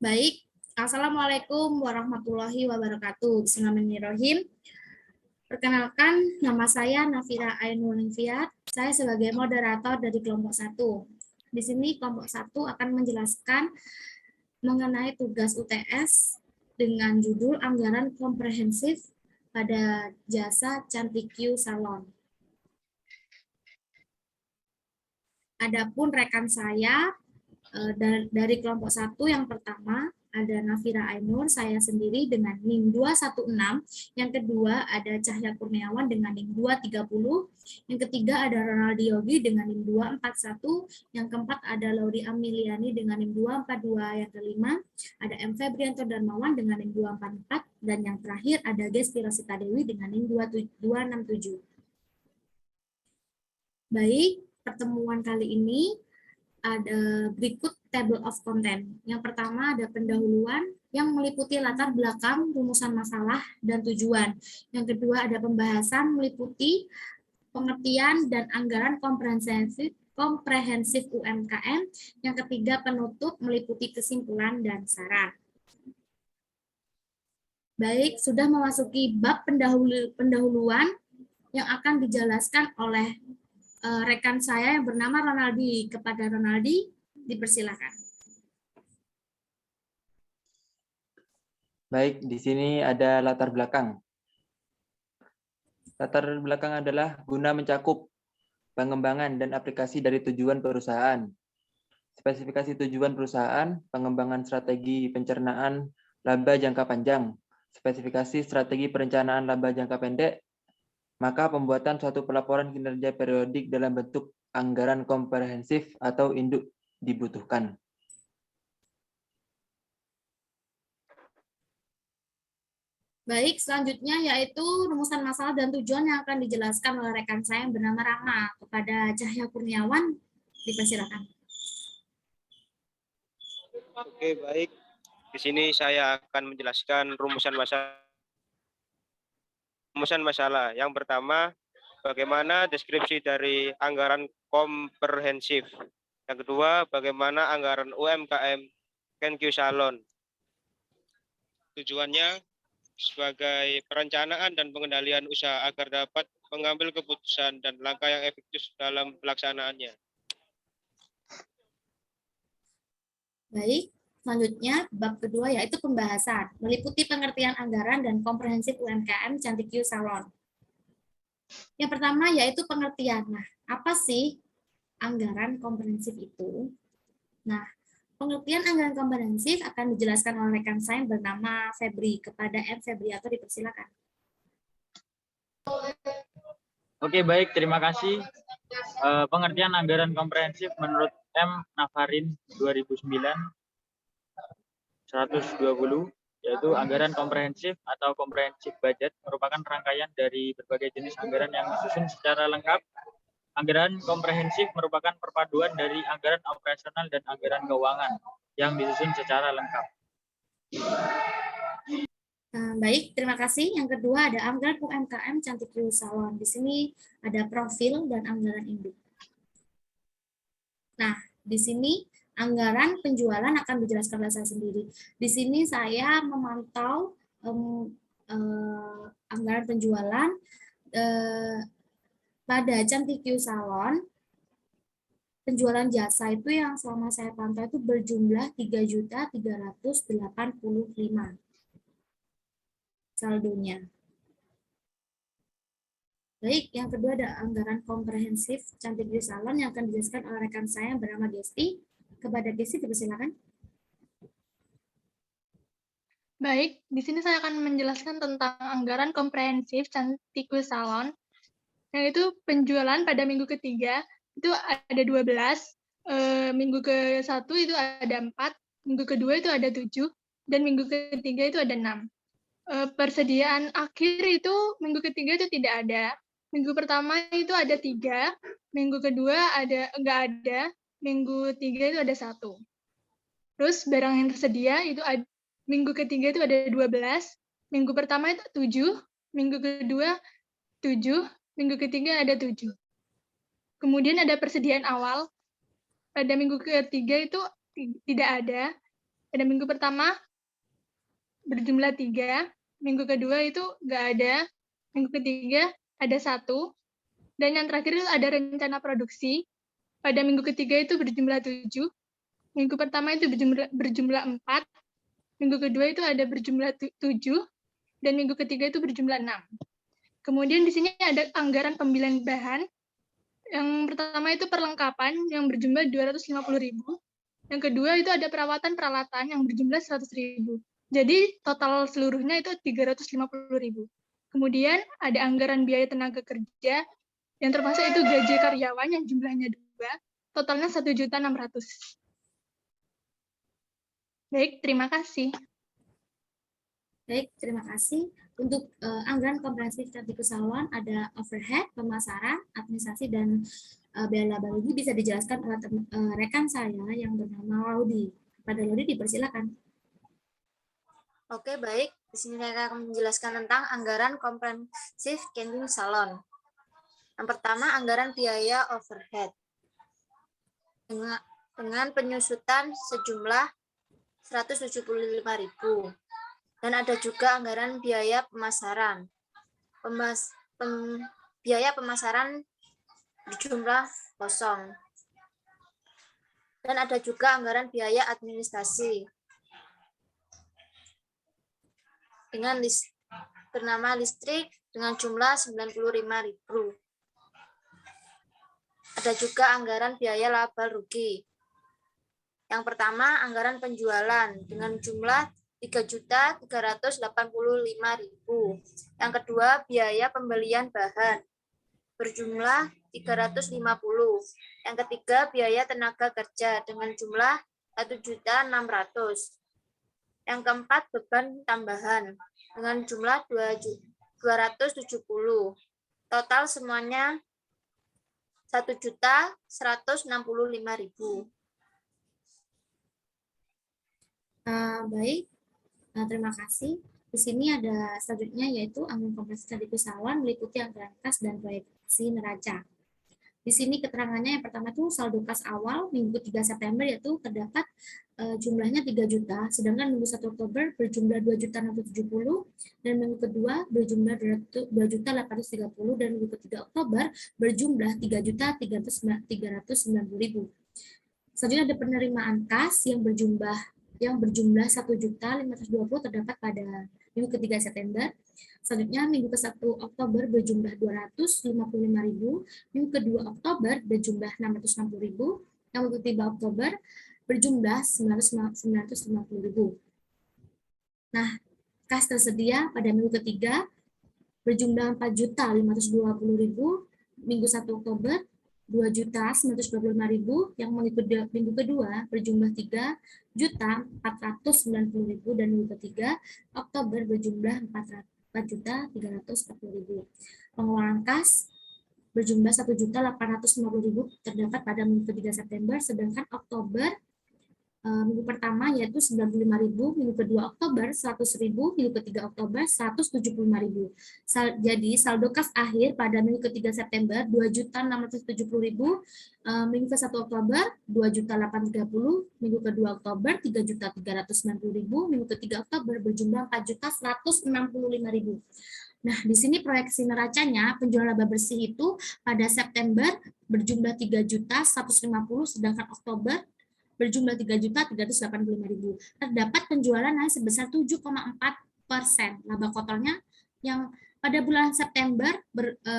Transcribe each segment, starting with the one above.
Baik, Assalamualaikum warahmatullahi wabarakatuh. Bismillahirrahmanirrahim. Perkenalkan, nama saya Nafira Ainul Nifiat. Saya sebagai moderator dari kelompok 1. Di sini kelompok 1 akan menjelaskan mengenai tugas UTS dengan judul Anggaran Komprehensif pada Jasa Cantik Q Salon. Adapun rekan saya dari kelompok 1 yang pertama ada Nafira Ainur, saya sendiri dengan NIM 216, yang kedua ada Cahya Kurniawan dengan NIM 230, yang ketiga ada Ronaldi Yogi dengan NIM 241, yang keempat ada Lauri Amiliani dengan NIM 242, yang kelima ada M. Febrianto Darmawan dengan NIM 244, dan yang terakhir ada Gesti Rosita Dewi dengan NIM 267. Baik, pertemuan kali ini ada berikut table of content. Yang pertama ada pendahuluan yang meliputi latar belakang, rumusan masalah, dan tujuan. Yang kedua ada pembahasan meliputi pengertian dan anggaran komprehensif UMKM. Yang ketiga penutup meliputi kesimpulan dan saran. Baik, sudah memasuki bab pendahuluan yang akan dijelaskan oleh rekan saya yang bernama Ronaldi. Kepada Ronaldi, dipersilakan. Baik, di sini ada latar belakang. Latar belakang adalah guna mencakup pengembangan dan aplikasi dari tujuan perusahaan. Spesifikasi tujuan perusahaan, pengembangan strategi pencernaan laba jangka panjang, spesifikasi strategi perencanaan laba jangka pendek, maka pembuatan suatu pelaporan kinerja periodik dalam bentuk anggaran komprehensif atau induk dibutuhkan. Baik, selanjutnya yaitu rumusan masalah dan tujuan yang akan dijelaskan oleh rekan saya yang bernama Rama. Kepada Cahya Kurniawan, dipersilakan. Oke, baik. Di sini saya akan menjelaskan rumusan masalah. Yang pertama, bagaimana deskripsi dari anggaran komprehensif. Yang kedua, bagaimana anggaran UMKM CanQ Salon. Tujuannya sebagai perencanaan dan pengendalian usaha agar dapat mengambil keputusan dan langkah yang efektif dalam pelaksanaannya. Baik, selanjutnya bab kedua yaitu pembahasan, meliputi pengertian anggaran dan komprehensif UMKM Cantik Q Salon. Yang pertama yaitu pengertian. Nah, apa sih anggaran komprehensif itu? Nah, pengertian anggaran komprehensif akan dijelaskan oleh rekan saya yang bernama Febri. Kepada M. Febrianto, dipersilakan. Oke, baik. Terima kasih. Pengertian anggaran komprehensif menurut M. Nafarin 2009 120, yaitu anggaran komprehensif atau comprehensive budget merupakan rangkaian dari berbagai jenis anggaran yang disusun secara lengkap. Anggaran komprehensif merupakan perpaduan dari anggaran operasional dan anggaran keuangan yang disusun secara lengkap. Baik, terima kasih. Yang kedua ada anggaran UMKM Cantik Q Salon. Di sini ada profil dan anggaran induk. Nah, di sini anggaran penjualan akan dijelaskan oleh saya sendiri. Di sini saya memantau anggaran penjualan pada Cantik Q Salon. Penjualan jasa itu yang selama saya pantau itu berjumlah 3.385 saldonya. Baik, yang kedua ada anggaran komprehensif Cantik Q Salon yang akan dijelaskan oleh rekan saya yang bernama Gesti. Kepada Gesti, dipersilakan. Baik, di sini saya akan menjelaskan tentang anggaran komprehensif Cantik Q Salon, yaitu penjualan pada minggu ketiga itu ada 12, minggu ke-1 itu ada 4, minggu kedua itu ada 7, dan minggu ketiga itu ada 6. Persediaan akhir itu minggu ketiga itu tidak ada. Minggu pertama itu ada 3, minggu kedua enggak ada, minggu 3 itu ada 1. Terus barang yang tersedia itu minggu ketiga itu ada 12, minggu pertama itu 7, minggu kedua 7, minggu ketiga ada 7. Kemudian ada persediaan awal, pada minggu ketiga itu tidak ada, pada minggu pertama berjumlah 3, minggu kedua itu nggak ada, minggu ketiga ada 1, dan yang terakhir itu ada rencana produksi. Pada minggu ketiga itu berjumlah 7, minggu pertama itu berjumlah 4, minggu kedua itu ada berjumlah 7, dan minggu ketiga itu berjumlah 6. Kemudian di sini ada anggaran pembelian bahan. Yang pertama itu perlengkapan yang berjumlah 250.000. Yang kedua itu ada perawatan peralatan yang berjumlah 100.000. Jadi total seluruhnya itu 350.000. Kemudian ada anggaran biaya tenaga kerja yang termasuk itu gaji karyawan yang jumlahnya 2, totalnya 1.600.000. Baik, terima kasih. Baik, terima kasih. Untuk anggaran komprehensif strategikus Salon ada overhead, pemasaran, administrasi, dan biaya laba rugi bisa dijelaskan oleh rekan saya yang bernama Laudi. Pada Laudi dipersilakan. Oke, baik. Di sini saya akan menjelaskan tentang anggaran komprehensif Kending Salon. Yang pertama, anggaran biaya overhead. Dengan penyusutan sejumlah 175.000. Dan ada juga anggaran biaya pemasaran. Biaya pemasaran berjumlah 0. Dan ada juga anggaran biaya administrasi dengan bernama listrik dengan jumlah 95.000. Ada juga anggaran biaya laba rugi. Yang pertama, anggaran penjualan dengan jumlah 3.385.000. Yang kedua, biaya pembelian bahan berjumlah 350. Yang ketiga, biaya tenaga kerja dengan jumlah 1.600.000. Yang keempat, beban tambahan dengan jumlah 270. Total semuanya 1.165.000. Baik, terima kasih. Di sini ada selanjutnya yaitu anggaran komprehensif strategikus Salon meliputi anggaran kas dan proyeksi neraca. Di sini keterangannya yang pertama itu saldo kas awal minggu 3 September yaitu terdapat jumlahnya 3 juta, sedangkan minggu 1 Oktober berjumlah 2.670 dan minggu kedua berjumlah 2.830 dan minggu ketiga Oktober berjumlah 3.390.000. Selanjutnya ada penerimaan kas yang berjumlah 1.520 terdapat pada minggu ketiga September. Selanjutnya minggu ke-1 Oktober berjumlah 255.000, minggu kedua Oktober berjumlah 660.000, yang minggu ketiga Oktober berjumlah 950.000. Nah, kas tersedia pada minggu ketiga berjumlah 4.520.000, minggu 1 Oktober 2.925.000, yang minggu kedua berjumlah 3.490.000 dan minggu ketiga Oktober berjumlah 4.340.000. Pengeluaran kas berjumlah 1.850.000 terdapat pada minggu ketiga September, sedangkan Oktober minggu pertama yaitu 95.000, minggu kedua Oktober 100.000, minggu ketiga Oktober 175.000. Jadi saldo kas akhir pada minggu ketiga September 2.670.000, minggu ke-1 Oktober 2.830, minggu kedua Oktober 3.390.000, minggu ketiga Oktober berjumlah 4.165.000. Nah, di sini proyeksi neracanya penjualan laba bersih itu pada September berjumlah 3.150.000, sedangkan Oktober berjumlah 3.385.000. Terdapat penjualan naik sebesar 7,4%. Laba kotornya yang pada bulan September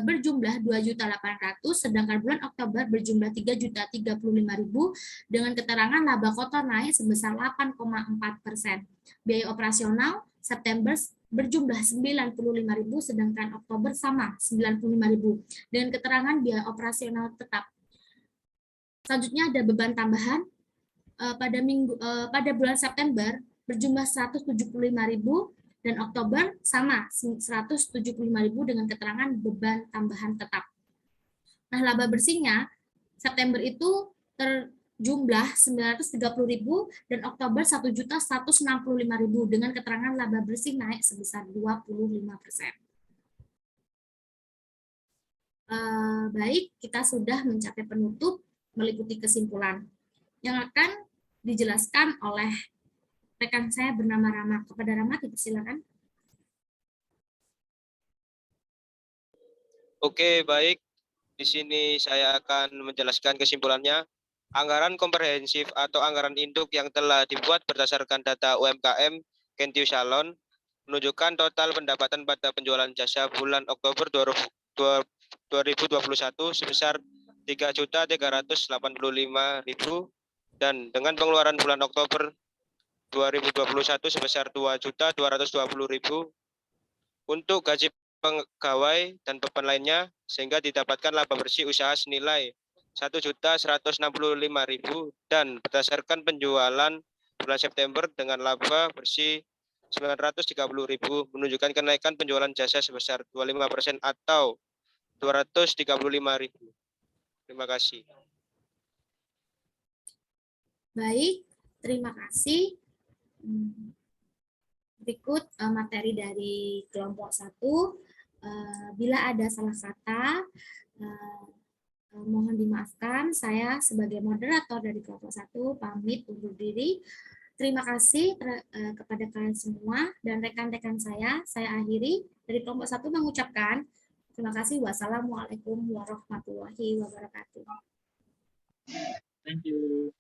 berjumlah 2.800.000, sedangkan bulan Oktober berjumlah 3.035.000 dengan keterangan laba kotor naik sebesar 8,4%. Biaya operasional September berjumlah 95.000, sedangkan Oktober sama 95.000 dengan keterangan biaya operasional tetap. Selanjutnya ada beban tambahan. Pada bulan September berjumlah 175.000 dan Oktober sama 175.000 dengan keterangan beban tambahan tetap. Nah, laba bersihnya September itu terjumlah 930.000 dan Oktober 1.165.000 dengan keterangan laba bersih naik sebesar 25%. Baik, kita sudah mencapai penutup meliputi kesimpulan yang akan dijelaskan oleh rekan saya bernama Rama. Kepada Rama, dipersilakan. Oke, baik. Di sini saya akan menjelaskan kesimpulannya. Anggaran komprehensif atau anggaran induk yang telah dibuat berdasarkan data UMKM Kentiu Salon menunjukkan total pendapatan pada penjualan jasa bulan Oktober 2021 sebesar 3.385.000 dan dengan pengeluaran bulan Oktober 2021 sebesar 2.220.000 untuk gaji pegawai dan beban lainnya, sehingga didapatkan laba bersih usaha senilai 1.165.000 dan berdasarkan penjualan bulan September dengan laba bersih 930.000 menunjukkan kenaikan penjualan jasa sebesar 25% atau 235.000. Terima kasih. Baik, terima kasih. Berikut materi dari kelompok 1. Bila ada salah kata, mohon dimaafkan. Saya sebagai moderator dari kelompok 1 pamit undur diri. Terima kasih kepada kalian semua dan rekan-rekan saya. Saya akhiri dari kelompok 1 mengucapkan terima kasih. Wassalamualaikum warahmatullahi wabarakatuh. Thank you.